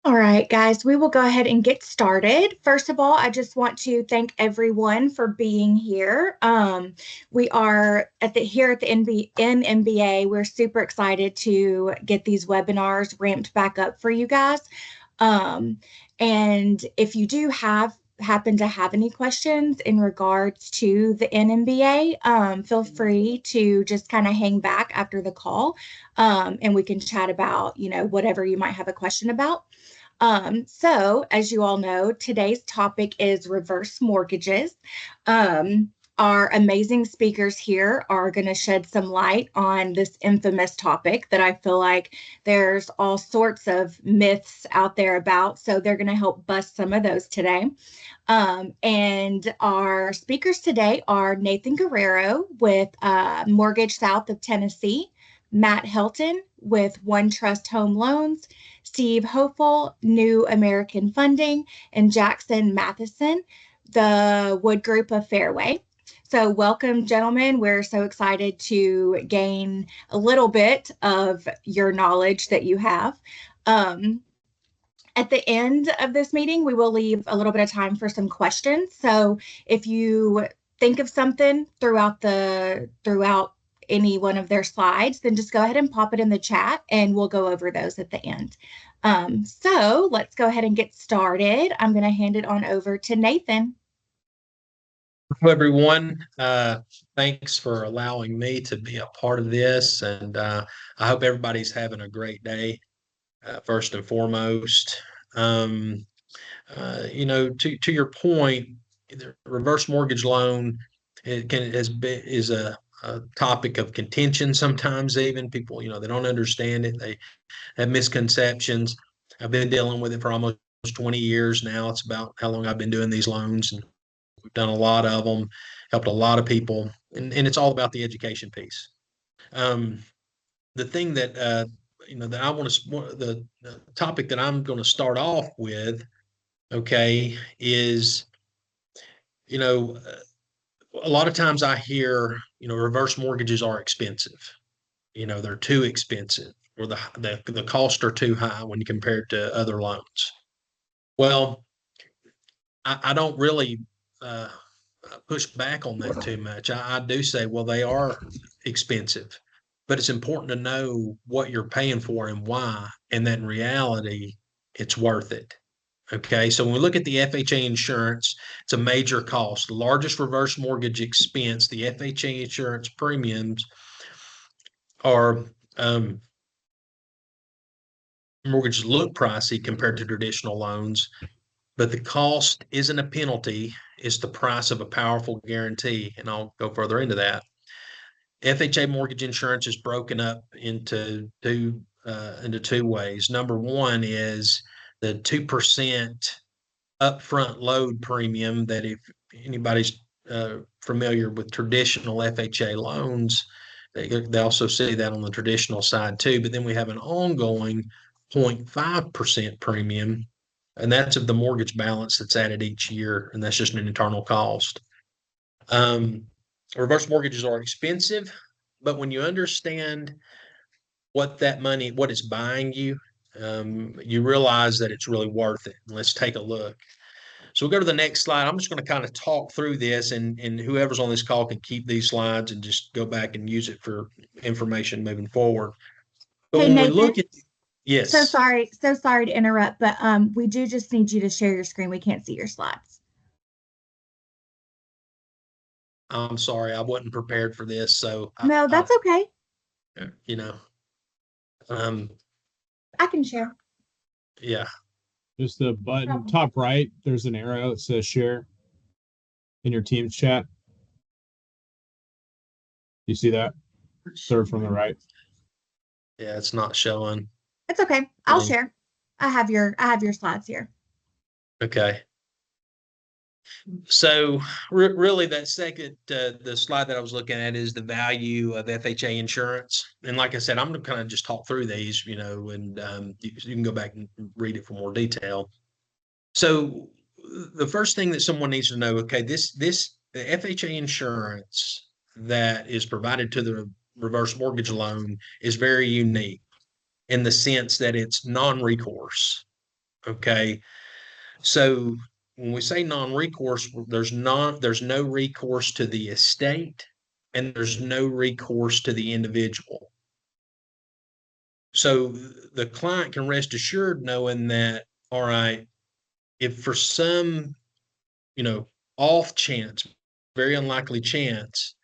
All right, guys, we will go ahead and get started. First of all, I just want to thank everyone for being here. We are here at the NMBA. We're super excited to get these webinars ramped back up for you guys. And if you do happen to have any questions in regards to the NMBA, feel free to just kind of hang back after the call, and we can chat about, whatever you might have a question about. So as you all know, today's topic is reverse mortgages. Our amazing speakers here are going to shed some light on this infamous topic that I feel like there's all sorts of myths out there about. So they're going to help bust some of those today. And our speakers today are Nathan Guerrero with Mortgage South of Tennessee, Matt Helton with One Trust Home Loans, Steve Hopeful, New American Funding, and Jackson Matheson, the Wood Group of Fairway. So welcome, gentlemen. We're so excited to gain a little bit of your knowledge that you have. At the end of this meeting, we will leave a little bit of time for some questions. So if you think of something throughout any one of their slides, then just go ahead and pop it in the chat and we'll go over those at the end. So let's go ahead and get started. I'm going to hand it on over to Nathan. Hello, everyone. Thanks for allowing me to be a part of this. And I hope everybody's having a great day, first and foremost. To your point, the reverse mortgage loan is a topic of contention sometimes. Even people, they don't understand it. They have misconceptions. I've been dealing with it for almost 20 years now. It's about how long I've been doing these loans, and we've done a lot of them, helped a lot of people, and it's all about the education piece. The thing that that I want to, the topic that I'm going to start off with, okay, is a lot of times I hear reverse mortgages are expensive. They're too expensive, or the costs are too high when you compare it to other loans. Well, I don't really push back on that too much. I do say, well, they are expensive, but it's important to know what you're paying for and why, and that in reality, it's worth it. Okay, so when we look at the FHA insurance, it's a major cost. The largest reverse mortgage expense, the FHA insurance premiums are mortgages look pricey compared to traditional loans, but the cost isn't a penalty. It's the price of a powerful guarantee, and I'll go further into that. FHA mortgage insurance is broken up into two ways. Number one is the 2% upfront load premium that if anybody's familiar with traditional FHA loans, they also see that on the traditional side too. But then we have an ongoing 0.5% premium, and that's of the mortgage balance that's added each year, and that's just an internal cost. Reverse mortgages are expensive, but when you understand what it's buying you, you realize that it's really worth it. Let's take a look. So we'll go to the next slide. I'm just going to kind of talk through this, and whoever's on this call can keep these slides and just go back and use it for information moving forward. But hey, when Nathan, we look at, yes. So sorry to interrupt, but we do just need you to share your screen. We can't see your slides. I'm sorry, I wasn't prepared for this, so no, that's okay. I can share. Yeah. Just the button top right, there's an arrow that says share in your Teams chat. You see that? Third from the right. Yeah, it's not showing. It's okay. I'll share. I have your slides here. Okay. So really that second, the slide that I was looking at is the value of FHA insurance. And like I said, I'm going to kind of just talk through these, and you can go back and read it for more detail. So the first thing that someone needs to know, okay, the FHA insurance that is provided to the reverse mortgage loan is very unique in the sense that it's non-recourse. Okay. So when we say non-recourse, there's no recourse to the estate and there's no recourse to the individual. So the client can rest assured knowing that, all right, if for some, off chance, very unlikely chance,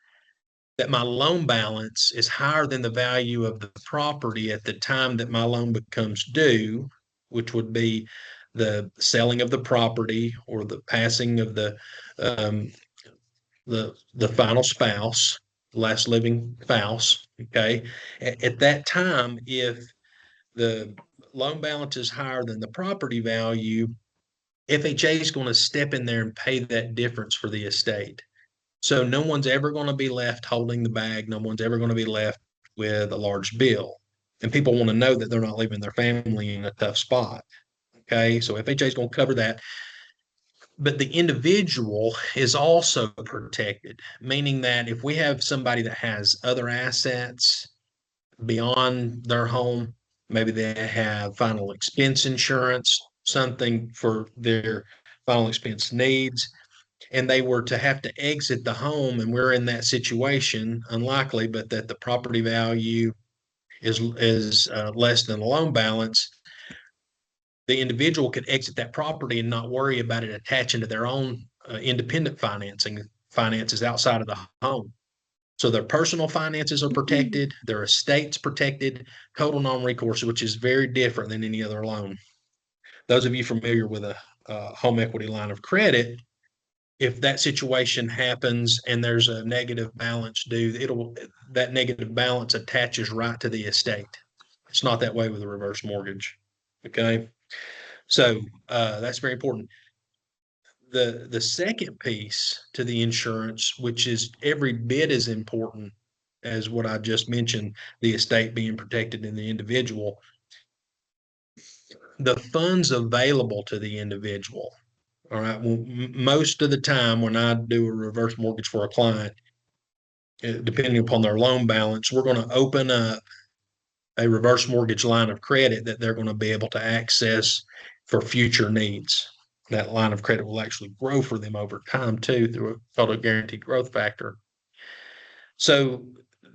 that my loan balance is higher than the value of the property at the time that my loan becomes due, which would be the selling of the property or the passing of um, the final spouse, last living spouse. Okay, at that time, if the loan balance is higher than the property value, FHA is going to step in there and pay that difference for the estate. So no one's ever going to be left holding the bag. No one's ever going to be left with a large bill. And people want to know that they're not leaving their family in a tough spot. Okay. So FHA is going to cover that. But the individual is also protected, meaning that if we have somebody that has other assets beyond their home, maybe they have final expense insurance, something for their final expense needs, and they were to have to exit the home, and we're in that situation, unlikely, but that the property value is less than the loan balance, the individual could exit that property and not worry about it attaching to their own independent finances outside of the home. So their personal finances are protected, their estate's protected, total non-recourse, which is very different than any other loan. Those of you familiar with a home equity line of credit, if that situation happens and there's a negative balance due, that negative balance attaches right to the estate. It's not that way with a reverse mortgage. Okay. So that's very important. The second piece to the insurance, which is every bit as important as what I just mentioned, the estate being protected in the individual, the funds available to the individual. All right. Well, most of the time when I do a reverse mortgage for a client, depending upon their loan balance, we're going to open up a reverse mortgage line of credit that they're going to be able to access for future needs. That line of credit will actually grow for them over time too through a total guaranteed growth factor. So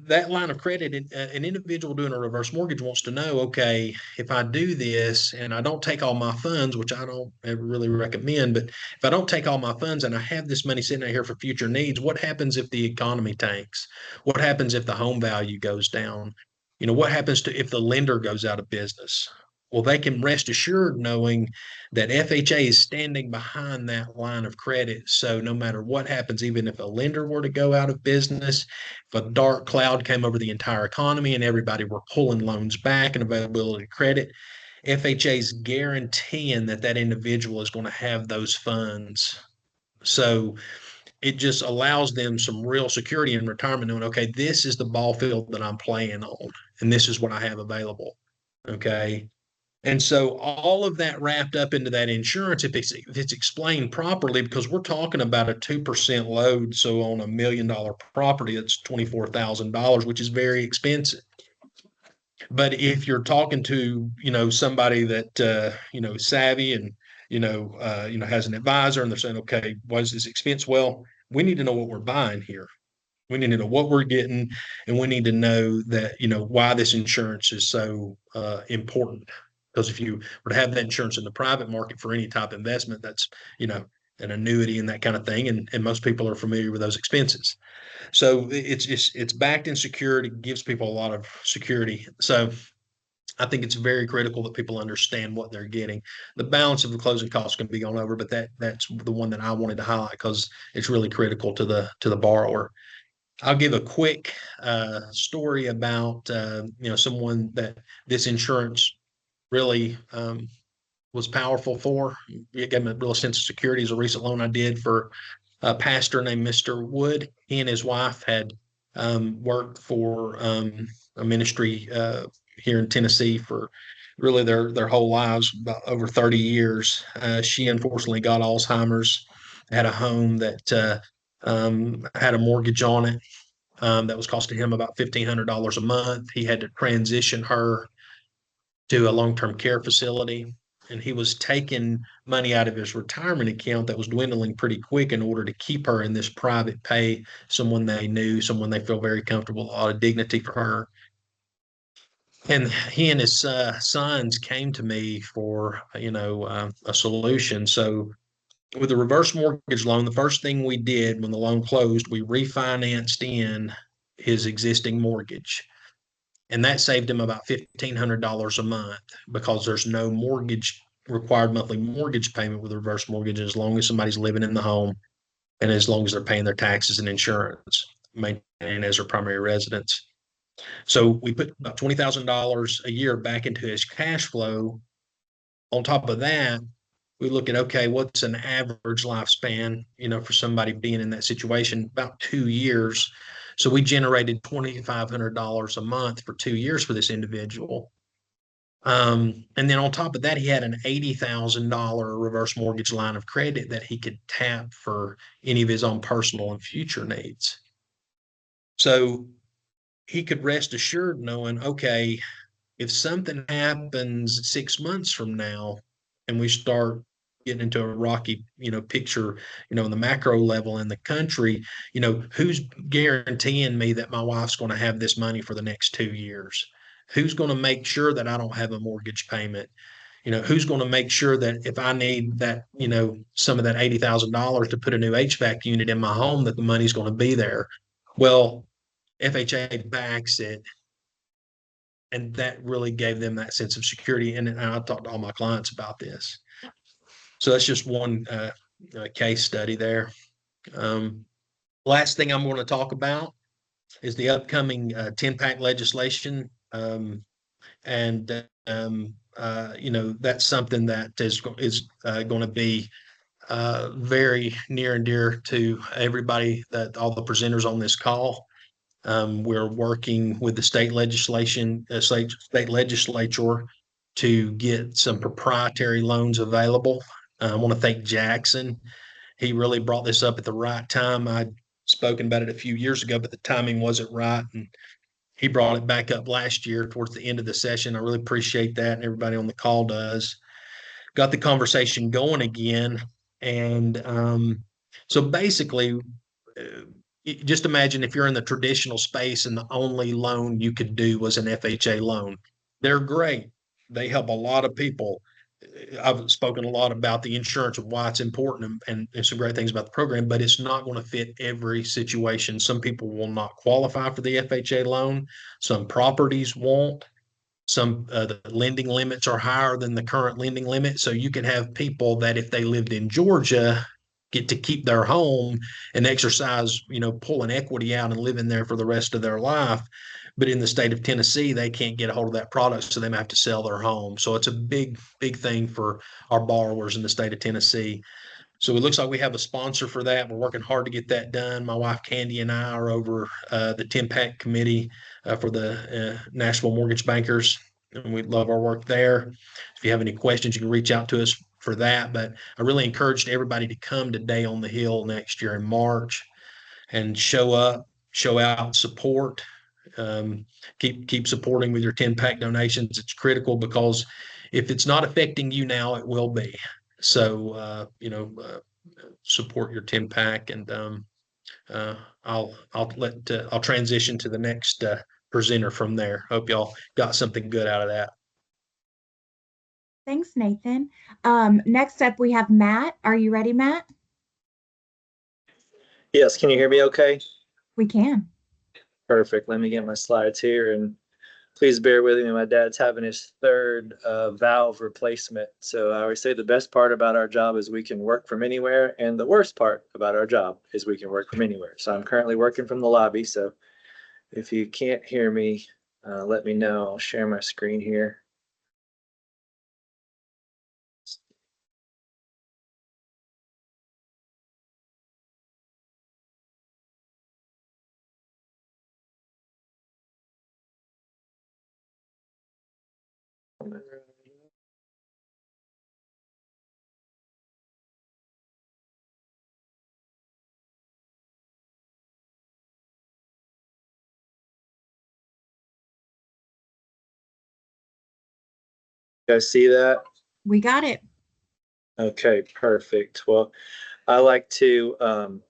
that line of credit, an individual doing a reverse mortgage wants to know, okay, if I do this and I don't take all my funds, which I don't ever really recommend, but if I don't take all my funds and I have this money sitting out here for future needs, what happens if the economy tanks? What happens if the home value goes down? What happens to if the lender goes out of business? Well, they can rest assured knowing that FHA is standing behind that line of credit. So no matter what happens, even if a lender were to go out of business, if a dark cloud came over the entire economy and everybody were pulling loans back and availability of credit, FHA is guaranteeing that that individual is going to have those funds. So it just allows them some real security in retirement, knowing, okay, this is the ball field that I'm playing on, and this is what I have available. Okay. And so all of that wrapped up into that insurance, if it's explained properly, because we're talking about a 2% load. So on $1 million property, it's $24,000, which is very expensive. But if you're talking to, somebody that, savvy and, has an advisor and they're saying, okay, what is this expense? Well, we need to know what we're buying here. We need to know what we're getting, and we need to know that, why this insurance is so important. Because if you were to have that insurance in the private market for any type of investment, that's, an annuity and that kind of thing. And most people are familiar with those expenses. So it's backed in security, gives people a lot of security. So I think it's very critical that people understand what they're getting. The balance of the closing costs can be gone over, but that's the one that I wanted to highlight because it's really critical to the borrower. I'll give a quick story about someone that this insurance really was powerful for. It gave me a real sense of security. As a recent loan I did for a pastor named Mr. Wood. He and his wife had worked for a ministry here in Tennessee for really their whole lives, about over 30 years. She unfortunately got Alzheimer's, had a home that had a mortgage on it that was costing him about $1,500 a month. He had to transition her to a long-term care facility. and he was taking money out of his retirement account that was dwindling pretty quick in order to keep her in this private pay, someone they knew, someone they feel very comfortable, a lot of dignity for her. And he and his sons came to me for, a solution. So with the reverse mortgage loan, the first thing we did when the loan closed, we refinanced in his existing mortgage. And that saved him about $1,500 a month because there's no mortgage required monthly mortgage payment with a reverse mortgage as long as somebody's living in the home and as long as they're paying their taxes and insurance, maintaining as their primary residence. So we put about $20,000 a year back into his cash flow. On top of that, we look at, okay, what's an average lifespan, for somebody being in that situation? About 2 years. So we generated $2,500 a month for 2 years for this individual. And then on top of that, he had an $80,000 reverse mortgage line of credit that he could tap for any of his own personal and future needs. So he could rest assured knowing, okay, if something happens 6 months from now and we start getting into a rocky, picture, in the macro level in the country, who's guaranteeing me that my wife's going to have this money for the next 2 years? Who's going to make sure that I don't have a mortgage payment? Who's going to make sure that if I need that, some of that $80,000 to put a new HVAC unit in my home, that the money's going to be there? Well, FHA backs it, and that really gave them that sense of security. And I talked to all my clients about this. So that's just one case study there. Last thing I'm going to talk about is the upcoming 10-pack legislation. And that's something that is going to be very near and dear to everybody, that all the presenters on this call. We're working with the state legislature to get some proprietary loans available. I want to thank Jackson. He really brought this up at the right time. I'd spoken about it a few years ago, but the timing wasn't right. And he brought it back up last year towards the end of the session. I really appreciate that, and everybody on the call does. Got the conversation going again. And so basically, just imagine if you're in the traditional space and the only loan you could do was an FHA loan. They're great. They help a lot of people. I've spoken a lot about the insurance and why it's important, and some great things about the program, but it's not going to fit every situation. Some people will not qualify for the FHA loan. Some properties won't. Some the lending limits are higher than the current lending limit. So you can have people that if they lived in Georgia get to keep their home and exercise, pulling equity out and live in there for the rest of their life. But in the state of Tennessee, they can't get a hold of that product, so they may have to sell their home. So it's a big, big thing for our borrowers in the state of Tennessee. So it looks like we have a sponsor for that. We're working hard to get that done. My wife Candy and I are over the 10-pack committee for the Nashville Mortgage Bankers, and we love our work there. If you have any questions, you can reach out to us for that. But I really encouraged everybody to come to Day on the Hill next year in March and show up, show out, support. Keep supporting with your 10-pack donations. It's critical because if it's not affecting you now, it will be. So support your 10-pack, and I'll transition to the next presenter from there. Hope y'all got something good out of that. Thanks, Nathan. Next up, we have Matt. Are you ready, Matt? Yes, can you hear me okay? We can. Perfect. Let me get my slides here, and please bear with me. My dad's having his third valve replacement. So I always say the best part about our job is we can work from anywhere, and the worst part about our job is we can work from anywhere. So I'm currently working from the lobby. So if you can't hear me, let me know. I'll share my screen here. You guys see that? We got it. Okay, perfect. Well, I like to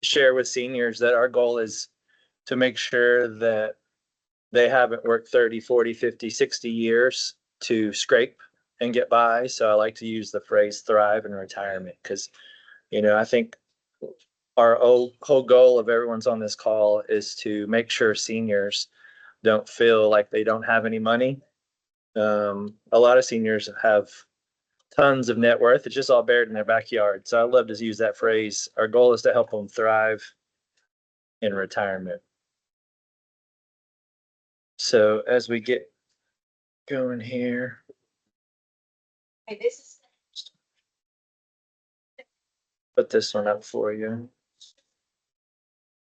share with seniors that our goal is to make sure that they haven't worked 30, 40, 50, 60 years to scrape and get by. So I like to use the phrase thrive in retirement because, I think our whole goal of everyone's on this call is to make sure seniors don't feel like they don't have any money. A lot of seniors have tons of net worth. It's just all buried in their backyard. So I love to use that phrase. Our goal is to help them thrive in retirement. So as we get going here, Okay, this is put this one up for you.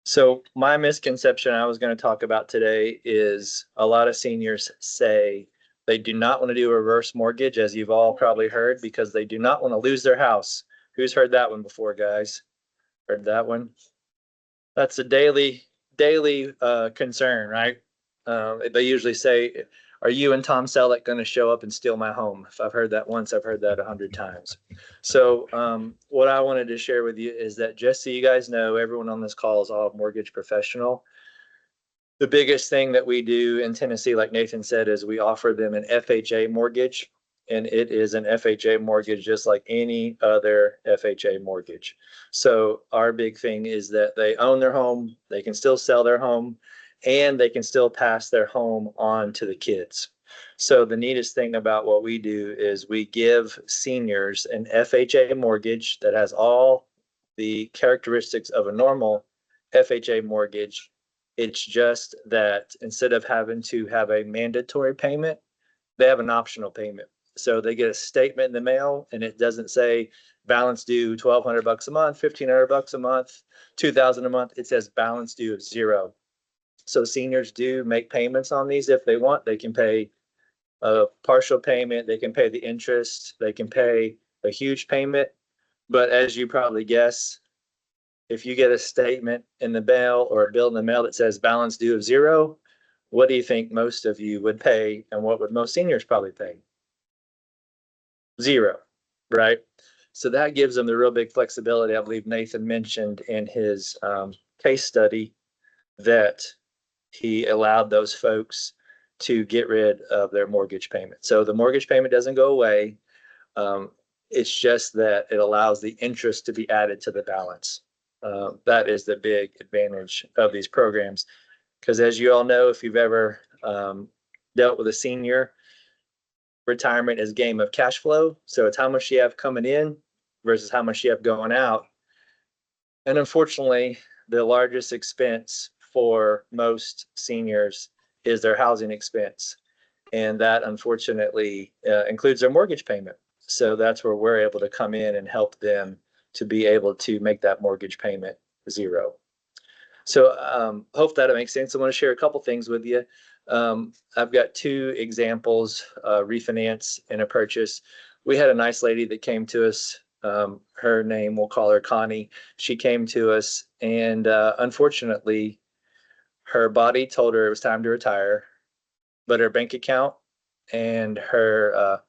So my misconception I was going to talk about today is a lot of seniors say they do not want to do a reverse mortgage, as you've all probably heard, because they do not want to lose their house. Who's heard that one before, guys? Heard that one? That's a daily concern, right? They usually say, are you and Tom Selleck going to show up and steal my home? If I've heard that once, I've heard that 100 times. So what I wanted to share with you is that just so you guys know, everyone on this call is all mortgage professional. The biggest thing that we do in Tennessee, like Nathan said, is we offer them an FHA mortgage. And it is an FHA mortgage just like any other FHA mortgage. So our big thing is that they own their home, they can still sell their home, and they can still pass their home on to the kids. So the neatest thing about what we do is we give seniors an FHA mortgage that has all the characteristics of a normal FHA mortgage. It's just that instead of having to have a mandatory payment, they have an optional payment. So they get a statement in the mail and it doesn't say balance due $1,200 a month, $1,500 a month, $2,000 a month. It says balance due of zero. So seniors do make payments on these if they want. They can pay a partial payment, they can pay the interest, they can pay a huge payment. But as you probably guess, if you get a statement in the mail or a bill in the mail that says balance due of zero, what do you think most of you would pay, and what would most seniors probably pay? Zero, right? So that gives them the real big flexibility. I believe Nathan mentioned in his case study that he allowed those folks to get rid of their mortgage payment. So the mortgage payment doesn't go away. It's just that it allows the interest to be added to the balance. That is the big advantage of these programs. Because as you all know, if you've ever dealt with a senior, retirement is a game of cash flow. So it's how much you have coming in versus how much you have going out. And unfortunately, the largest expense for most seniors is their housing expense. And that unfortunately includes their mortgage payment. So that's where we're able to come in and help them to be able to make that mortgage payment zero. So hope that makes sense. I want to share a couple things with you. I've got two examples, refinance and a purchase. We had a nice lady that came to us. Her name, we'll call her Connie. She came to us and unfortunately, her body told her it was time to retire, but her bank account and her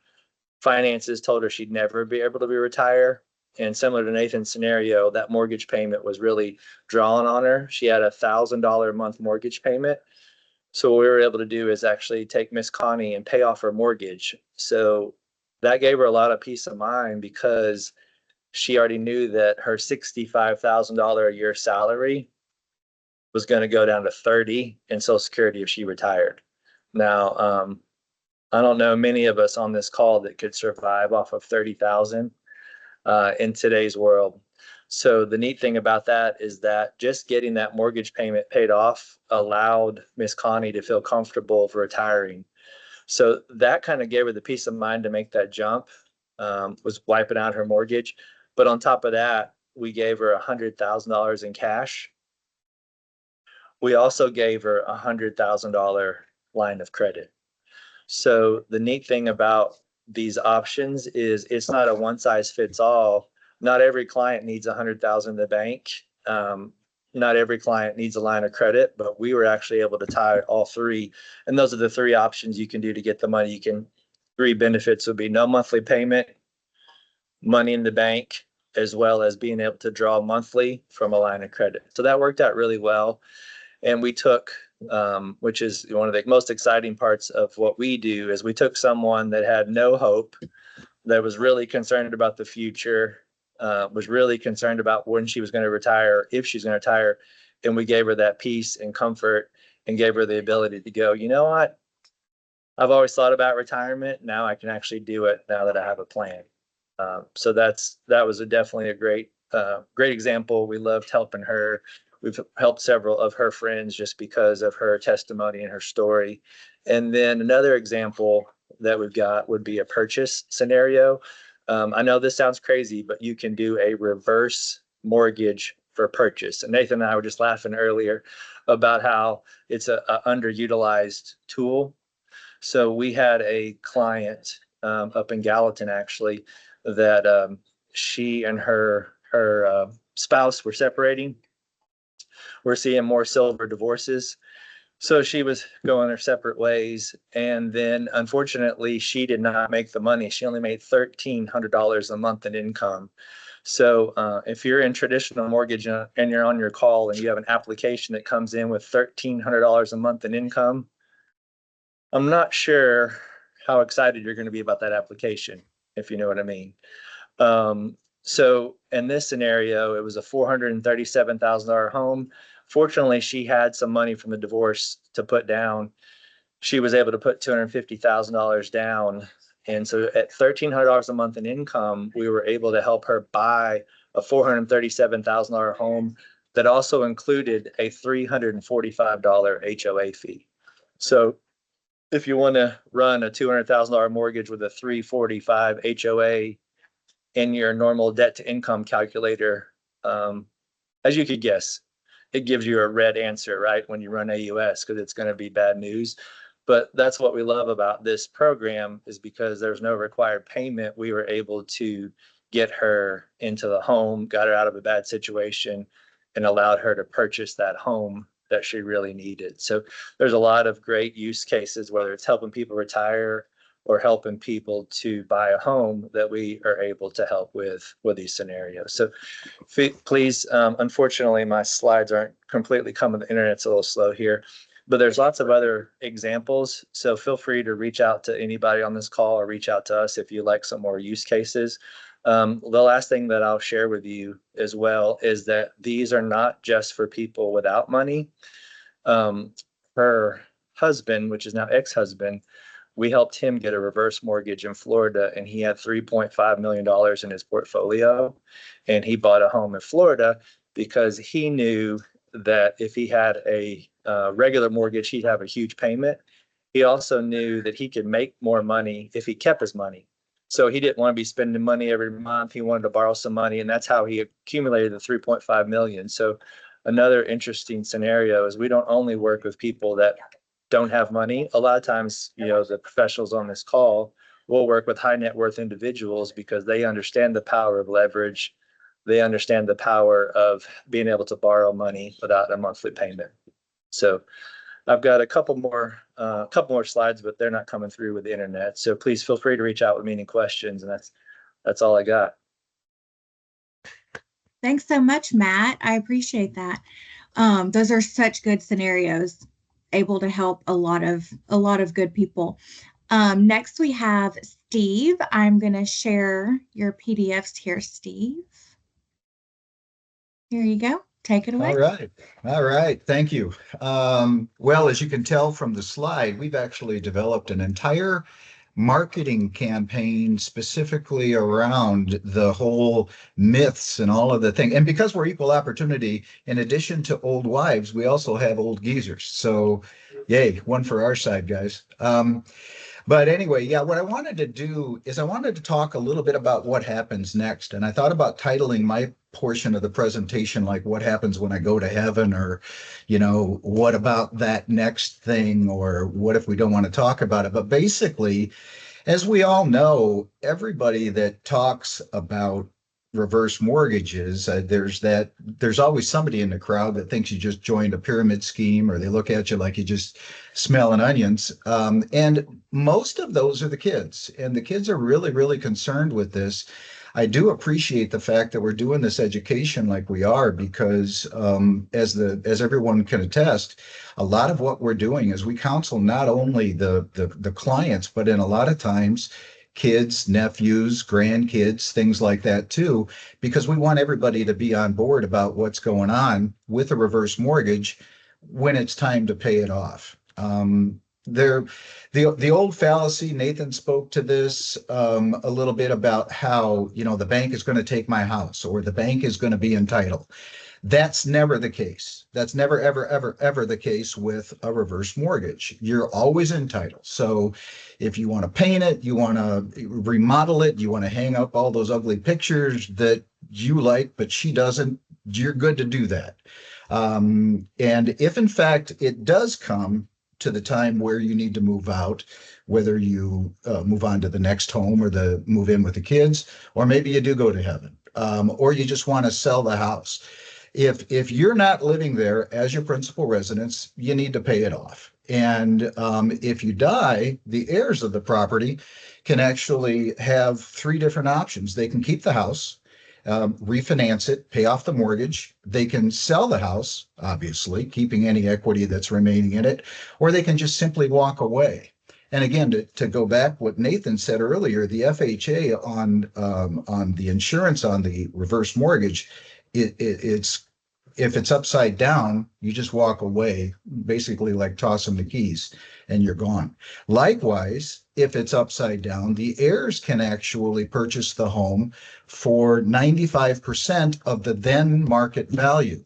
finances told her she'd never be able to retire. And similar to Nathan's scenario, that mortgage payment was really drawing on her. She had $1,000 a month mortgage payment. So what we were able to do is actually take Miss Connie and pay off her mortgage. So that gave her a lot of peace of mind because she already knew that her $65,000 a year salary was going to go down to 30 in Social Security if she retired. Now, I don't know many of us on this call that could survive off of 30,000 in today's world. So the neat thing about that is that just getting that mortgage payment paid off allowed Miss Connie to feel comfortable for retiring. So that kind of gave her the peace of mind to make that jump, was wiping out her mortgage. But on top of that, we gave her $100,000 in cash. We also gave her a $100,000 line of credit. So the neat thing about these options is it's not a one size fits all. Not every client needs 100,000 in the bank. Not every client needs a line of credit, but we were actually able to tie all three. And those are the three options you can do to get the money. You can three benefits would be no monthly payment, money in the bank, as well as being able to draw monthly from a line of credit. So that worked out really well. And we took, which is one of the most exciting parts of what we do, is we took someone that had no hope, that was really concerned about the future, was really concerned about when she was going to retire, if she's going to retire. And we gave her that peace and comfort and gave her the ability to go, you know what? I've always thought about retirement. Now I can actually do it now that I have a plan. So that was definitely a great example. We loved helping her. We've helped several of her friends just because of her testimony and her story. And then another example that we've got would be a purchase scenario. I know this sounds crazy, but you can do a reverse mortgage for purchase. And Nathan and I were just laughing earlier about how it's a underutilized tool. So we had a client up in Gallatin, actually, that she and her spouse were separating. We're seeing more silver divorces. So she was going their separate ways. And then unfortunately, she did not make the money. She only made $1,300 a month in income. So if you're in traditional mortgage and you're on your call and you have an application that comes in with $1,300 a month in income, I'm not sure how excited you're going to be about that application, if you know what I mean. So in this scenario, it was a $437,000 home. Fortunately, she had some money from the divorce to put down. She was able to put $250,000 down. And so at $1,300 a month in income, we were able to help her buy a $437,000 home that also included a $345 HOA fee. So if you want to run a $200,000 mortgage with a $345 HOA in your normal debt to income calculator, as you could guess, it gives you a red answer, right? When you run AUS, because it's going to be bad news. But that's what we love about this program, is because there's no required payment. We were able to get her into the home, got her out of a bad situation, and allowed her to purchase that home that she really needed. So there's a lot of great use cases, whether it's helping people retire or helping people to buy a home, that we are able to help with these scenarios. So please, unfortunately, my slides aren't completely coming. The internet's a little slow here, but there's lots of other examples. So feel free to reach out to anybody on this call or reach out to us if you like some more use cases. The last thing that I'll share with you as well is that these are not just for people without money. Her husband, which is now ex-husband, we helped him get a reverse mortgage in Florida, and he had $3.5 million in his portfolio. And he bought a home in Florida because he knew that if he had a regular mortgage, he'd have a huge payment. He also knew that he could make more money if he kept his money. So he didn't want to be spending money every month. He wanted to borrow some money, and that's how he accumulated the 3.5 million. So another interesting scenario is we don't only work with people that don't have money. A lot of times, the professionals on this call will work with high net worth individuals because they understand the power of leverage. They understand the power of being able to borrow money without a monthly payment. So I've got a couple more slides, but they're not coming through with the internet. So please feel free to reach out with me any questions. And that's all I got. Thanks so much, Matt. I appreciate that. Those are such good scenarios, able to help a lot of good people. Next we have Steve. I'm going to share your PDFs here, Steve. Here you go. Take it away. All right. Thank you. Well, as you can tell from the slide, we've actually developed an entire marketing campaign specifically around the whole myths and all of the thing. And because we're equal opportunity, in addition to old wives, we also have old geezers. So yay, one for our side, guys. But anyway, yeah, what I wanted to do is I wanted to talk a little bit about what happens next. And I thought about titling my portion of the presentation like what happens when I go to heaven, or, what about that next thing, or what if we don't want to talk about it? But basically, as we all know, everybody that talks about reverse mortgages, there's always somebody in the crowd that thinks you just joined a pyramid scheme, or they look at you like you just smelling onions. And most of those are the kids, and the kids are really, really concerned with this. I do appreciate the fact that we're doing this education like we are, because as everyone can attest, a lot of what we're doing is we counsel not only the clients, but in a lot of times kids, nephews, grandkids, things like that too, because we want everybody to be on board about what's going on with a reverse mortgage when it's time to pay it off. There, the old fallacy, Nathan spoke to this a little bit about how, the bank is going to take my house, or the bank is going to be entitled. That's never the case. That's never, ever, ever, ever the case with a reverse mortgage. You're always entitled. So if you want to paint it, you want to remodel it, you want to hang up all those ugly pictures that you like, but she doesn't, you're good to do that. And if in fact it does come to the time where you need to move out, whether you move on to the next home, or move in with the kids, or maybe you do go to heaven, or you just want to sell the house. If you're not living there as your principal residence, you need to pay it off. And if you die, the heirs of the property can actually have three different options. They can keep the house, refinance it, pay off the mortgage. They can sell the house, obviously, keeping any equity that's remaining in it, or they can just simply walk away. And again, to go back what Nathan said earlier, the FHA on the insurance on the reverse mortgage, it's if it's upside down, you just walk away, basically like toss them the keys and you're gone. Likewise, if it's upside down, the heirs can actually purchase the home for 95% of the then market value.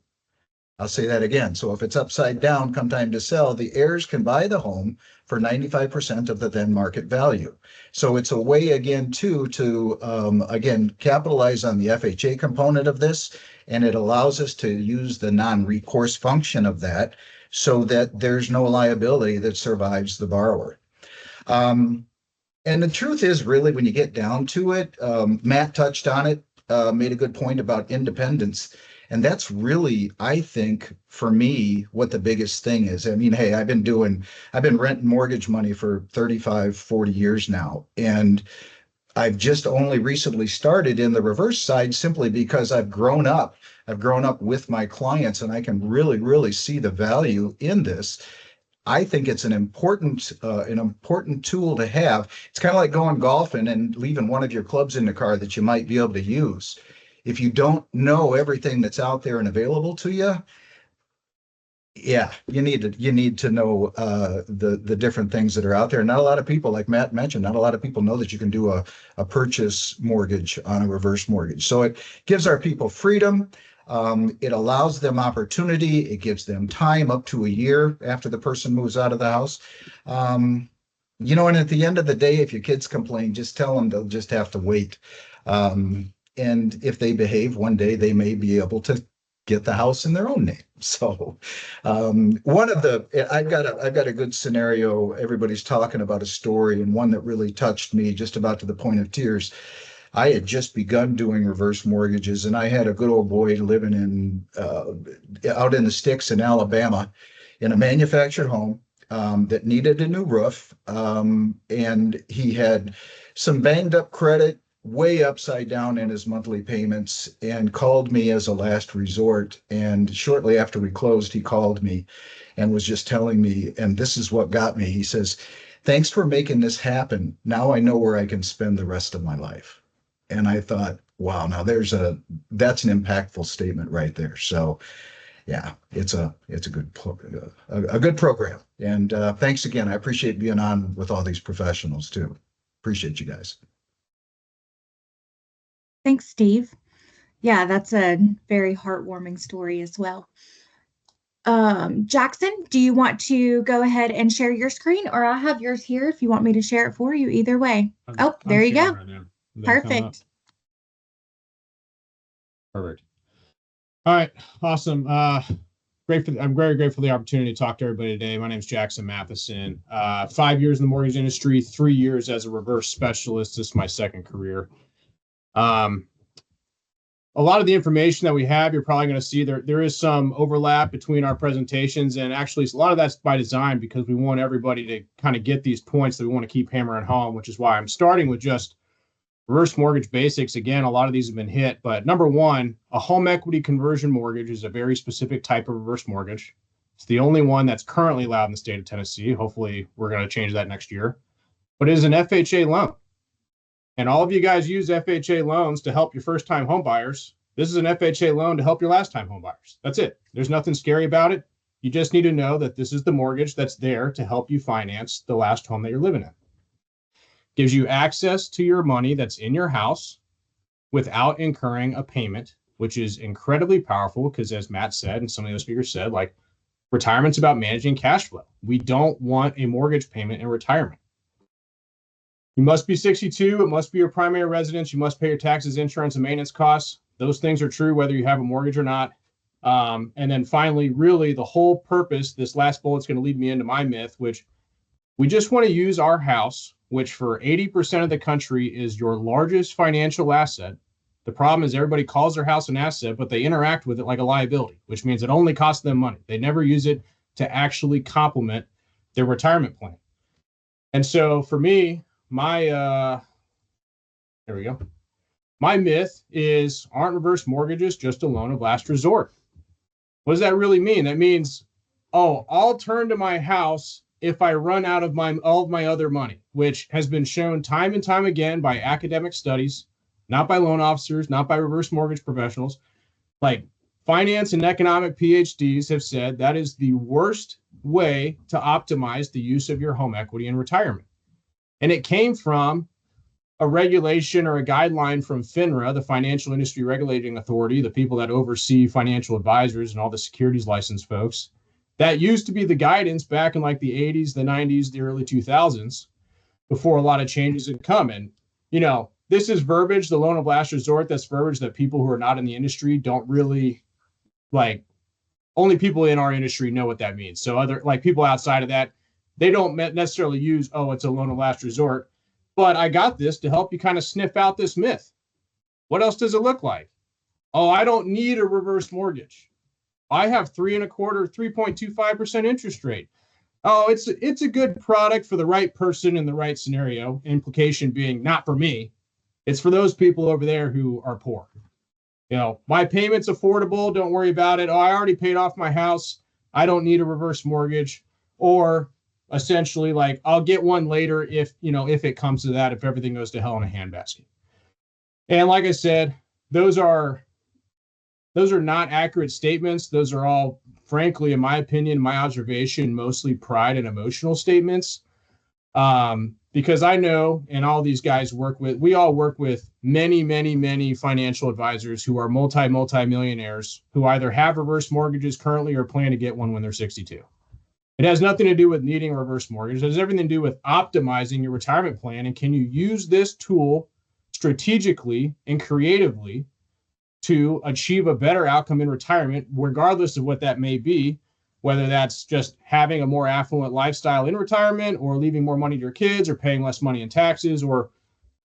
I'll say that again. So if it's upside down, come time to sell, the heirs can buy the home for 95% of the then market value. So it's a way again to again capitalize on the FHA component of this, and it allows us to use the non-recourse function of that so that there's no liability that survives the borrower. And the truth is, really, when you get down to it, Matt touched on it, made a good point about independence. And that's really, I think, for me, what the biggest thing is. I mean, hey, I've been renting mortgage money for 35, 40 years now. And I've just only recently started in the reverse side simply because I've grown up. I've grown up with my clients, and I can really, really see the value in this. I think it's an important tool to have. It's kind of like going golfing and leaving one of your clubs in the car that you might be able to use. If you don't know everything that's out there and available to you, yeah, you need to know the different things that are out there. Not a lot of people, like Matt mentioned, not a lot of people know that you can do a purchase mortgage on a reverse mortgage. So it gives our people freedom. It allows them opportunity. It gives them time up to a year after the person moves out of the house. And at the end of the day, if your kids complain, just tell them they'll just have to wait. And if they behave, one day they may be able to get the house in their own name. So I've got a good scenario. Everybody's talking about a story, and one that really touched me just about to the point of tears. I had just begun doing reverse mortgages, and I had a good old boy living out in the sticks in Alabama in a manufactured home that needed a new roof. And he had some banged up credit, way upside down in his monthly payments, and called me as a last resort. And shortly after we closed, he called me and was just telling me, and this is what got me. He says, "Thanks for making this happen. Now I know where I can spend the rest of my life." And I thought, wow, now that's an impactful statement right there. So yeah, it's a good program. And thanks again. I appreciate being on with all these professionals too. Appreciate you guys. Thanks, Steve. Yeah, that's a very heartwarming story as well. Jackson, do you want to go ahead and share your screen, or I have yours here if you want me to share it for you? Either way. There you go. Right, Perfect. Perfect. All right. Awesome. I'm very grateful for the opportunity to talk to everybody today. My name is Jackson Matheson. 5 years in the mortgage industry, 3 years as a reverse specialist. This is my second career. a lot of the information that we have, you're probably going to see there is some overlap between our presentations, and actually a lot of that's by design because we want everybody to kind of get these points that we want to keep hammering home, which is why I'm starting with just reverse mortgage basics. Again, a lot of these have been hit, but number one, a home equity conversion mortgage is a very specific type of reverse mortgage. It's the only one that's currently allowed in the state of Tennessee. Hopefully we're going to change that next year, but it is an FHA loan. And all of you guys use FHA loans to help your first-time home buyers. This is an FHA loan to help your last-time home buyers. That's it. There's nothing scary about it. You just need to know that this is the mortgage that's there to help you finance the last home that you're living in. Gives you access to your money that's in your house without incurring a payment, which is incredibly powerful because, as Matt said and some of the other speakers said, like, retirement's about managing cash flow. We don't want a mortgage payment in retirement. You must be 62. It must be your primary residence. You must pay your taxes, insurance, and maintenance costs. Those things are true whether you have a mortgage or not. And then finally, really the whole purpose, this last bullet's going to lead me into my myth, which we just want to use our house, which for 80% of the country is your largest financial asset. The problem is everybody calls their house an asset, but they interact with it like a liability, which means it only costs them money. They never use it to actually complement their retirement plan. And so for me, my myth is, aren't reverse mortgages just a loan of last resort? What does that really mean? That means, oh, I'll turn to my house if I run out of all of my other money, which has been shown time and time again by academic studies, not by loan officers, not by reverse mortgage professionals. Like finance and economic PhDs have said that is the worst way to optimize the use of your home equity in retirement. And it came from a regulation or a guideline from FINRA, the Financial Industry Regulating Authority, the people that oversee financial advisors and all the securities license folks. That used to be the guidance back in like the 80s, the 90s, the early 2000s, before a lot of changes had come. And, you know, this is verbiage, the loan of last resort. That's verbiage that people who are not in the industry don't really like. Only people in our industry know what that means. So other like people outside of that, they don't necessarily use, oh, it's a loan of last resort. But I got this to help you kind of sniff out this myth. What else does it look like? Oh, I don't need a reverse mortgage. I have 3.25% interest rate. Oh, it's a good product for the right person in the right scenario. Implication being not for me. It's for those people over there who are poor. You know, my payment's affordable. Don't worry about it. Oh, I already paid off my house. I don't need a reverse mortgage. Or essentially, like, I'll get one later if it comes to that, if everything goes to hell in a handbasket. And like I said, those are not accurate statements. Those are all, frankly, in my opinion, my observation, mostly pride and emotional statements. Because I know, and all these guys we all work with many, many, many financial advisors who are multi-millionaires who either have reverse mortgages currently or plan to get one when they're 62. It has nothing to do with needing a reverse mortgage. It has everything to do with optimizing your retirement plan. And can you use this tool strategically and creatively to achieve a better outcome in retirement, regardless of what that may be, whether that's just having a more affluent lifestyle in retirement or leaving more money to your kids or paying less money in taxes or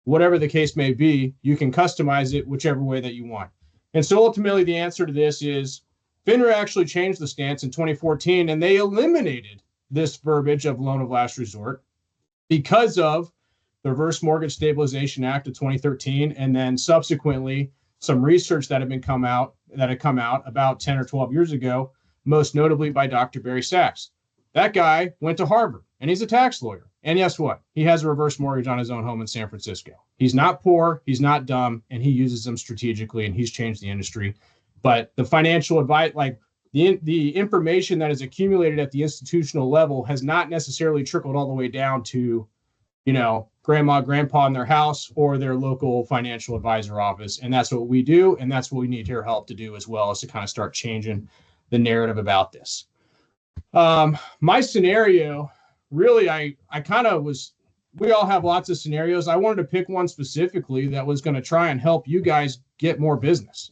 whatever the case may be. You can customize it whichever way that you want. And so ultimately the answer to this is FINRA actually changed the stance in 2014, and they eliminated this verbiage of loan of last resort because of the Reverse Mortgage Stabilization Act of 2013, and then subsequently some research that had come out about 10 or 12 years ago, most notably by Dr. Barry Sachs. That guy went to Harvard, and he's a tax lawyer. And guess what? He has a reverse mortgage on his own home in San Francisco. He's not poor, he's not dumb, and he uses them strategically, and he's changed the industry. But the financial advice, like the information that is accumulated at the institutional level has not necessarily trickled all the way down to, grandma, grandpa in their house or their local financial advisor office. And that's what we do. And that's what we need your help to do as well, is to kind of start changing the narrative about this. My scenario, really, we all have lots of scenarios. I wanted to pick one specifically that was going to try and help you guys get more business,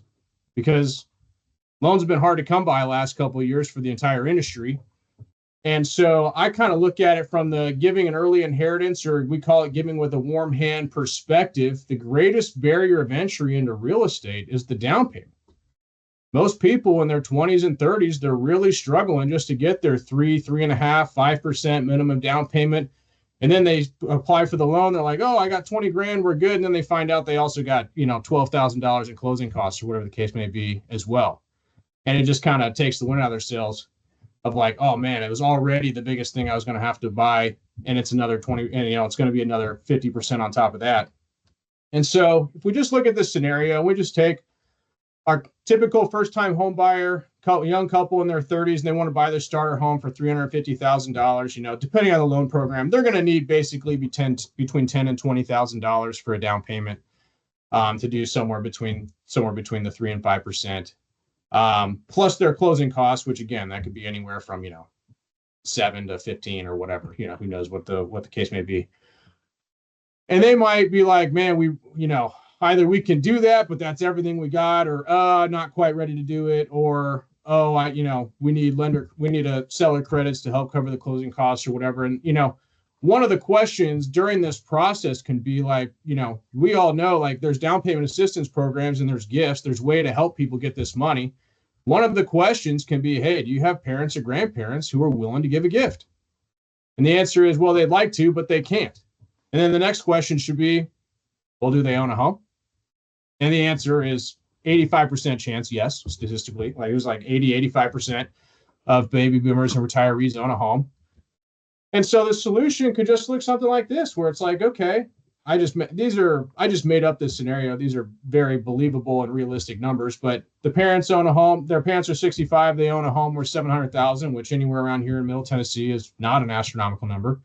because loans have been hard to come by the last couple of years for the entire industry. And so I kind of look at it from the giving an early inheritance, or we call it giving with a warm hand perspective. The greatest barrier of entry into real estate is the down payment. Most people in their 20s and 30s, they're really struggling just to get their 3.5%, 5% minimum down payment. And then they apply for the loan. They're like, oh, I got 20 grand, we're good. And then they find out they also got, $12,000 in closing costs or whatever the case may be as well. And it just kind of takes the wind out of their sails of like, oh man, it was already the biggest thing I was going to have to buy. And it's another 20, and it's going to be another 50% on top of that. And so if we just look at this scenario, we just take our typical first-time home buyer, young couple in their 30s, and they want to buy their starter home for $350,000. Depending on the loan program, they're going to need basically between $10,000 and $20,000 for a down payment to do somewhere between the 3 and 5%. Plus their closing costs, which again, that could be anywhere from 7 to 15 or whatever. Who knows what the case may be. And they might be like, man, either we can do that, but that's everything we got, or not quite ready to do it, or we need a seller credits to help cover the closing costs or whatever. And one of the questions during this process can be like, we all know like there's down payment assistance programs and there's gifts, there's way to help people get this money. One of the questions can be, hey, do you have parents or grandparents who are willing to give a gift? And the answer is, well, they'd like to, but they can't. And then the next question should be, well, do they own a home? And the answer is 85% chance, yes, statistically. Like it was like 85% of baby boomers and retirees own a home. And so the solution could just look something like this, where it's like, okay, I just made up this scenario. These are very believable and realistic numbers, but the parents own a home. Their parents are 65. They own a home worth $700,000, which anywhere around here in Middle Tennessee is not an astronomical number.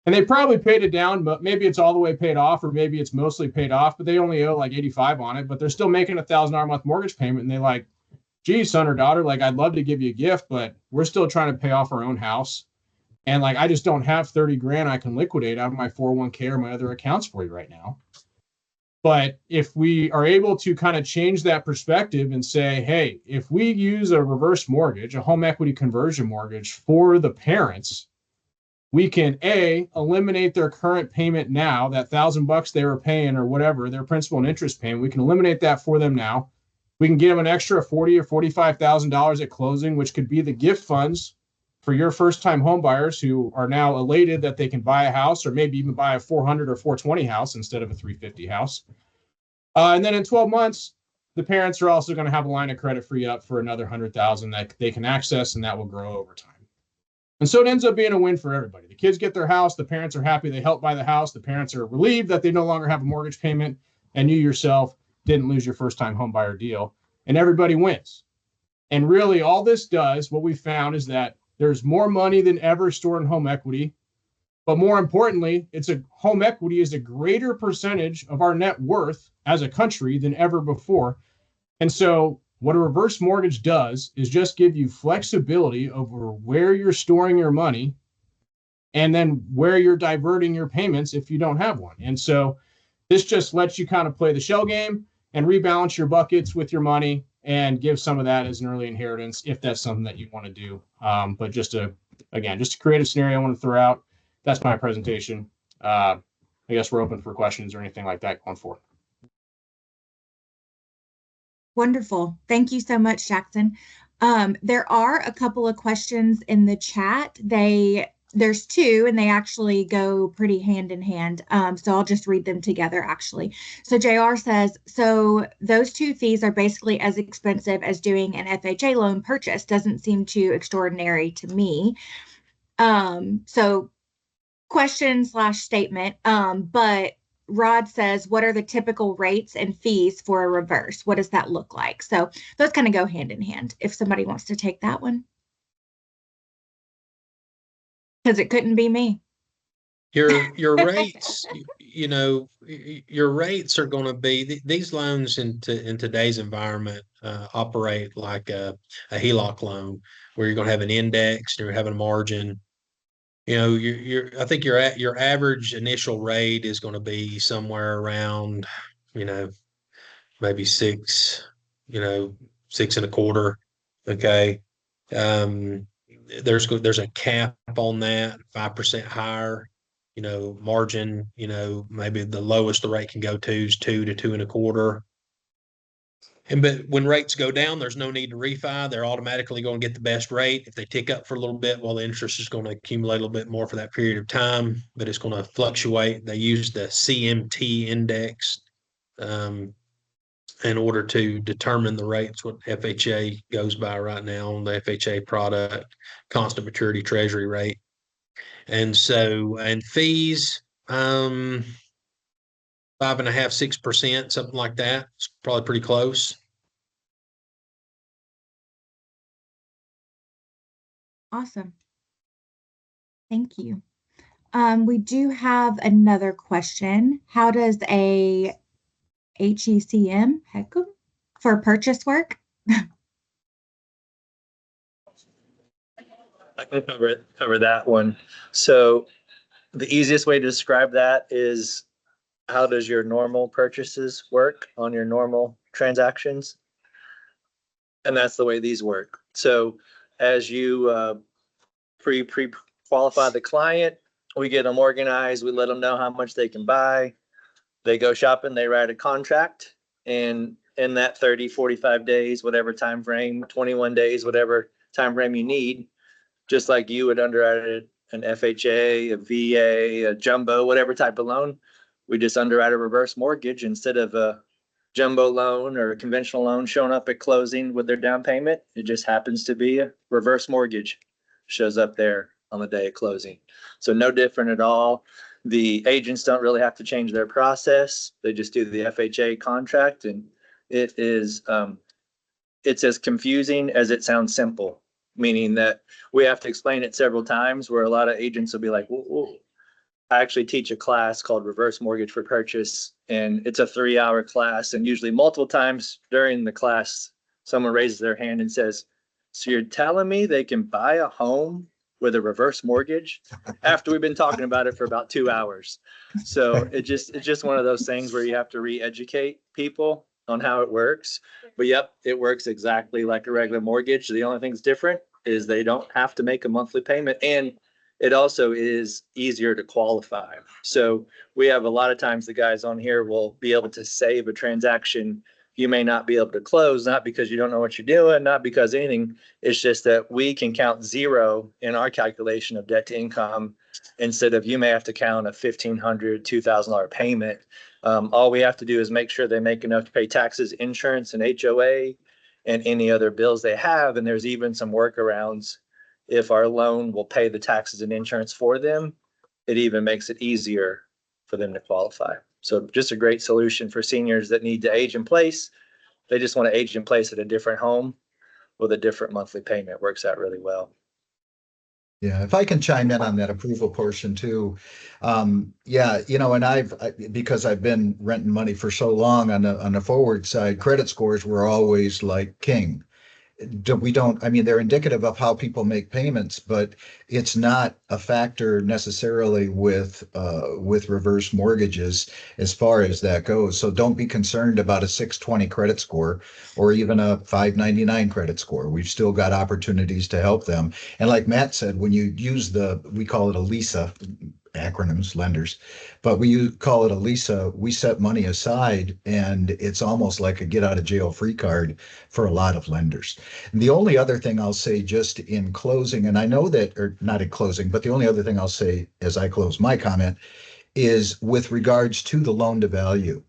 And they probably paid it down, but maybe it's all the way paid off, or maybe it's mostly paid off, but they only owe like 85 on it, but they're still making $1,000 a month mortgage payment. And they like, gee, son or daughter, like I'd love to give you a gift, but we're still trying to pay off our own house. And like, I just don't have 30 grand I can liquidate out of my 401k or my other accounts for you right now. But if we are able to kind of change that perspective and say, hey, if we use a reverse mortgage, a home equity conversion mortgage for the parents, we can eliminate their current payment now, that $1,000 they were paying or whatever, their principal and interest payment. We can eliminate that for them now. We can give them an extra $40,000 or $45,000 at closing, which could be the gift funds for your first-time home buyers who are now elated that they can buy a house, or maybe even buy a 400 or 420 house instead of a 350 house. And then in 12 months, the parents are also going to have a line of credit free up for another $100,000 that they can access, and that will grow over time. And so it ends up being a win for everybody. The kids get their house. The parents are happy they helped buy the house. The parents are relieved that they no longer have a mortgage payment, and you yourself didn't lose your first-time home buyer deal, and everybody wins. And really all this does, what we found is that there's more money than ever stored in home equity, but more importantly, home equity is a greater percentage of our net worth as a country than ever before. And so what a reverse mortgage does is just give you flexibility over where you're storing your money and then where you're diverting your payments if you don't have one. And so this just lets you kind of play the shell game and rebalance your buckets with your money and give some of that as an early inheritance if that's something that you want to do. But just to create a scenario I want to throw out, that's my presentation. I guess we're open for questions or anything like that going forward. Wonderful. Thank you so much, Jackson. There are a couple of questions in the chat. There's two, and they actually go pretty hand in hand. So I'll just read them together, actually. So JR says, so those two fees are basically as expensive as doing an FHA loan purchase. Doesn't seem too extraordinary to me. So question/statement, but Rod says, what are the typical rates and fees for a reverse? What does that look like? So those kind of go hand in hand. If somebody wants to take that one. Because it couldn't be me. Your rates, your rates are going to be, these loans in today's environment operate like a HELOC loan, where you're going to have an index and you're having a margin. I think your average initial rate is going to be somewhere around, maybe 6.25. Okay. there's a cap on that, 5% higher, margin, maybe the lowest the rate can go to is 2 to 2.25. But when rates go down, there's no need to refi. They're automatically going to get the best rate. If they tick up for a little bit, well, the interest is going to accumulate a little bit more for that period of time, but it's going to fluctuate. They use the CMT index in order to determine the rates, what FHA goes by right now on the FHA product, constant maturity treasury rate. And fees, 5.5%, 6%, something like that. It's probably pretty close. Awesome. Thank you. We do have another question. How does a HECM for purchase work? I can cover that one. So the easiest way to describe that is, how does your normal purchases work on your normal transactions? And that's the way these work. So as you pre-qualify the client, we get them organized, we let them know how much they can buy. They go shopping, they write a contract, and in that 30, 45 days, whatever time frame, 21 days, whatever time frame you need, just like you would underwrite an FHA, a VA, a jumbo, whatever type of loan, we just underwrite a reverse mortgage instead of a jumbo loan or a conventional loan showing up at closing with their down payment. It just happens to be a reverse mortgage shows up there on the day of closing. So no different at all. The agents don't really have to change their process. They just do the FHA contract, and it is it's as confusing as it sounds simple, meaning that we have to explain it several times, where a lot of agents will be like, whoa. I actually teach a class called Reverse Mortgage for Purchase, and it's a 3-hour class. And usually multiple times during the class, someone raises their hand and says, so you're telling me they can buy a home with a reverse mortgage? After we've been talking about it for about 2 hours. So it's just one of those things where you have to re-educate people on how it works. But yep, it works exactly like a regular mortgage. The only thing's different is they don't have to make a monthly payment, and it also is easier to qualify. So we have a lot of times the guys on here will be able to save a transaction you may not be able to close, not because you don't know what you're doing, not because anything. It's just that we can count 0 in our calculation of debt to income, instead of you may have to count a $1,500, $2,000 payment. All we have to do is make sure they make enough to pay taxes, insurance, and HOA, and any other bills they have. And there's even some workarounds. If our loan will pay the taxes and insurance for them, it even makes it easier for them to qualify. So just a great solution for seniors that need to age in place. They just want to age in place at a different home with a different monthly payment. Works out really well. Yeah, if I can chime in on that approval portion too. Yeah, and because I've been renting money for so long on the forward side, credit scores were always like king. I mean, they're indicative of how people make payments, but it's not a factor necessarily with reverse mortgages as far as that goes. So don't be concerned about a 620 credit score or even a 599 credit score. We've still got opportunities to help them. And like Matt said, when you use we call it a LISA, acronyms, lenders, but we call it a LISA, we set money aside, and it's almost like a get out of jail free card for a lot of lenders. And the only other thing I'll say just in closing, and I know that, or not in closing, but the only other thing I'll say as I close my comment is with regards to the loan to value.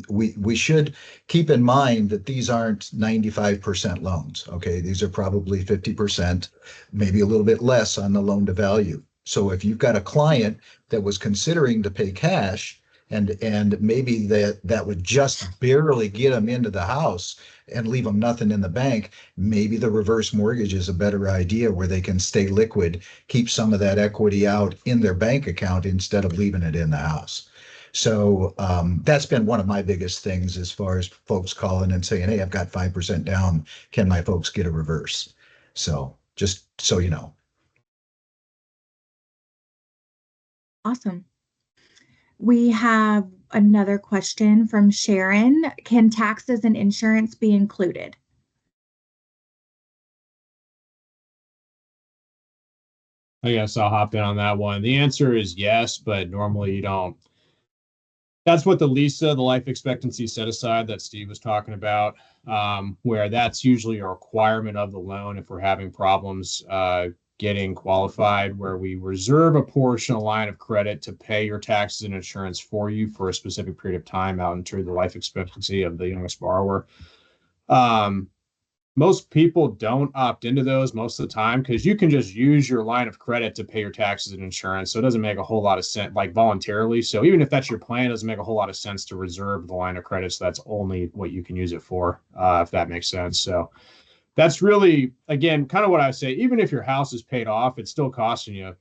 We should keep in mind that these aren't 95% loans. Okay, these are probably 50%, maybe a little bit less on the loan to value. So if you've got a client that was considering to pay cash, and maybe that would just barely get them into the house and leave them nothing in the bank, maybe the reverse mortgage is a better idea, where they can stay liquid, keep some of that equity out in their bank account instead of leaving it in the house. So that's been one of my biggest things as far as folks calling and saying, hey, I've got 5% down. Can my folks get a reverse? So just so you know. Awesome. We have another question from Sharon. Can taxes and insurance be included? I guess I'll hop in on that one. The answer is yes, but normally you don't. That's what the LISA, the life expectancy set aside that Steve was talking about, where that's usually a requirement of the loan if we're having problems getting qualified, where we reserve a portion of line of credit to pay your taxes and insurance for you for a specific period of time out into the life expectancy of the youngest borrower. Most people don't opt into those most of the time because you can just use your line of credit to pay your taxes and insurance. So it doesn't make a whole lot of sense, like voluntarily. So even if that's your plan, it doesn't make a whole lot of sense to reserve the line of credit. So that's only what you can use it for, if that makes sense. So that's really, again, kind of what I say. Even if your house is paid off, it's still costing you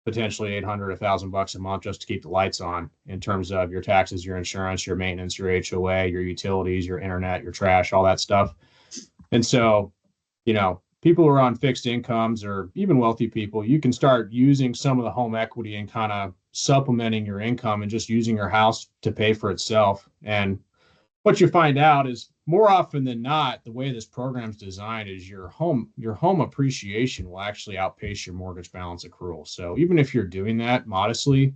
potentially $800, $1,000 a month just to keep the lights on in terms of your taxes, your insurance, your maintenance, your HOA, your utilities, your internet, your trash, all that stuff. And so, people who are on fixed incomes or even wealthy people, you can start using some of the home equity and kind of supplementing your income and just using your house to pay for itself. And what you find out is more often than not, the way this program is designed is your home appreciation will actually outpace your mortgage balance accrual. So even if you're doing that modestly,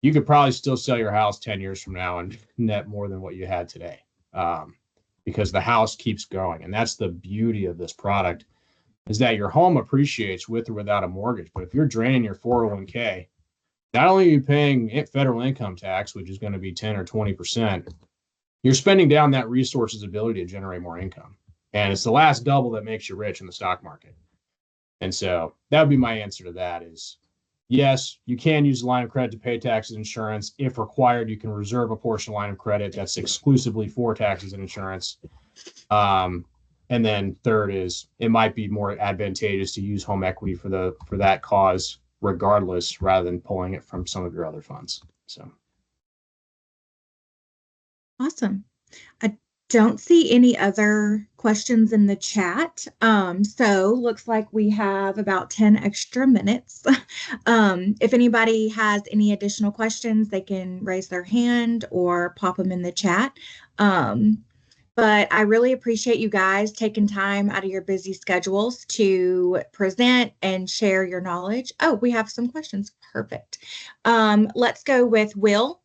you could probably still sell your house 10 years from now and net more than what you had today. Because the house keeps growing. And that's the beauty of this product, is that your home appreciates with or without a mortgage. But if you're draining your 401k, not only are you paying federal income tax, which is going to be 10 or 20%, you're spending down that resource's ability to generate more income. And it's the last double that makes you rich in the stock market. And so that would be my answer to that is, yes, you can use a line of credit to pay taxes and insurance. If required, you can reserve a portion of line of credit that's exclusively for taxes and insurance. And then third is it might be more advantageous to use home equity for that cause regardless, rather than pulling it from some of your other funds. So Awesome. I don't see any other questions in the chat. So looks like we have about 10 extra minutes. If anybody has any additional questions, they can raise their hand or pop them in the chat. But I really appreciate you guys taking time out of your busy schedules to present and share your knowledge. Oh, we have some questions. Perfect. Let's go with Will.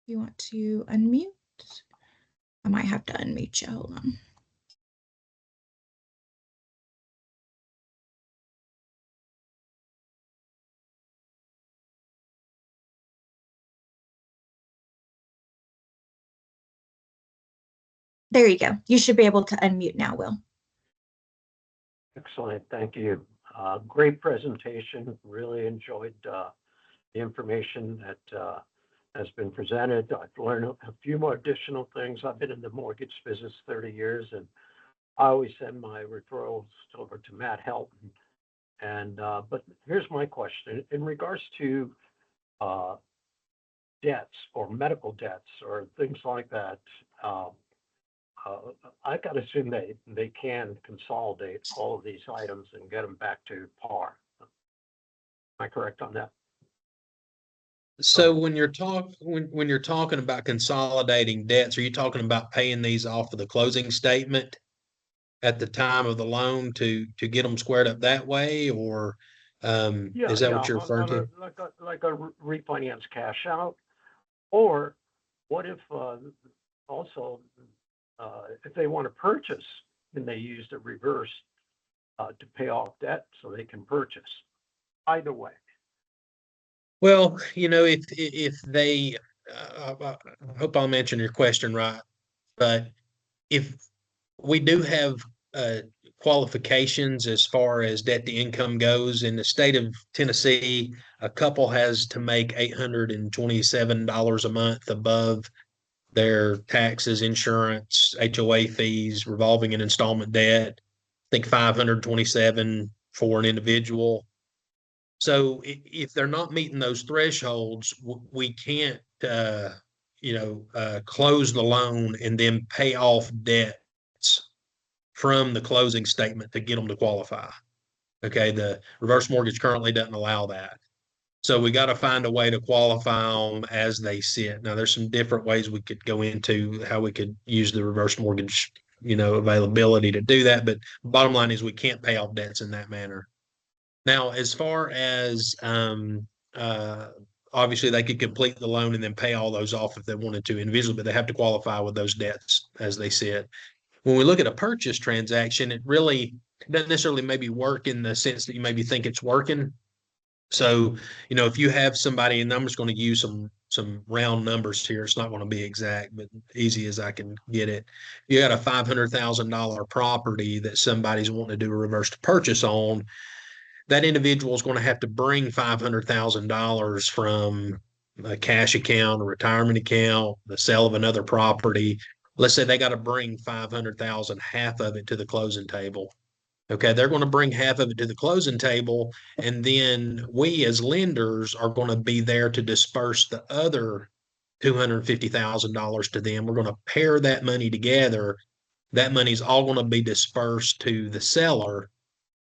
You want to unmute? I might have to unmute you. Hold on. There you go. You should be able to unmute now, Will. Excellent. Thank you. Great presentation. Really enjoyed the information that has been presented. I've learned a few more additional things. I've been in the mortgage business 30 years, and I always send my referrals over to Matt Helton. And but here's my question. In regards to debts or medical debts or things like that, I got to assume they can consolidate all of these items and get them back to par. Am I correct on that? So when you're talking about consolidating debts, are you talking about paying these off of the closing statement at the time of the loan to get them squared up that way, or is that what you're referring to? Like a refinance cash out, or what if also if they want to purchase and they use the reverse to pay off debt so they can purchase? Either way. Well, if they, I hope I'm answering your question right, but if we do have qualifications as far as debt to income goes in the state of Tennessee, a couple has to make $827 a month above their taxes, insurance, HOA fees, revolving and installment debt. I think 527 for an individual. So if they're not meeting those thresholds, we can't, close the loan and then pay off debts from the closing statement to get them to qualify. Okay, the reverse mortgage currently doesn't allow that. So we got to find a way to qualify them as they sit. Now, there's some different ways we could go into how we could use the reverse mortgage availability to do that. But bottom line is we can't pay off debts in that manner. Now, as far as obviously they could complete the loan and then pay all those off if they wanted to individually, but they have to qualify with those debts as they sit. When we look at a purchase transaction, it really doesn't necessarily maybe work in the sense that you maybe think it's working. So, if you have somebody, and I'm just going to use some round numbers here, it's not going to be exact, but easy as I can get it. You got a $500,000 property that somebody's wanting to do a reverse to purchase on. That individual is going to have to bring $500,000 from a cash account, a retirement account, the sale of another property. Let's say they got to bring 500,000, half of it to the closing table. Okay, they're going to bring half of it to the closing table, and then we as lenders are going to be there to disperse the other $250,000 to them. We're going to pair that money together. That money's all going to be dispersed to the seller.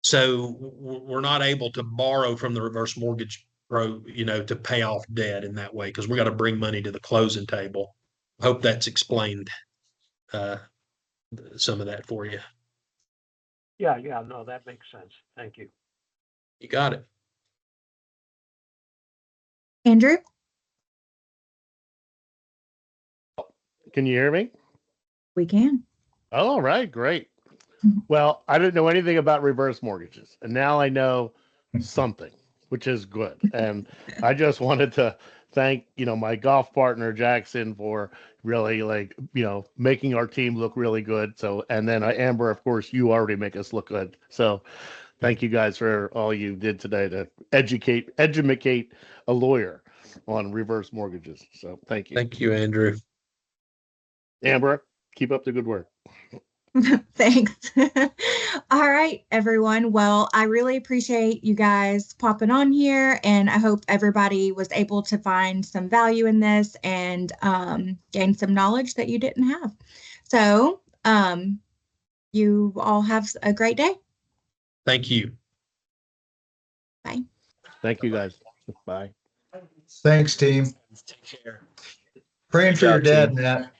So we're not able to borrow from the reverse mortgage to pay off debt in that way because we got to bring money to the closing table. Hope that's explained some of that for you. Yeah, no, that makes sense. Thank you. You got it. Andrew? Can you hear me? We can. All right, great. Mhm. Well, I didn't know anything about reverse mortgages, and now I know something, which is good. And I just wanted to thank, my golf partner Jackson for really making our team look really good. So, and then Amber, of course, you already make us look good. So thank you guys for all you did today to educate a lawyer on reverse mortgages. So thank you. Thank you, Andrew. Amber, keep up the good work. Thanks. All right, everyone. Well, I really appreciate you guys popping on here, and I hope everybody was able to find some value in this and gain some knowledge that you didn't have. So you all have a great day. Thank you. Bye. Thank you, guys. Bye. Thanks, team. Take care. Praying Good for your job, dad, team. Nat.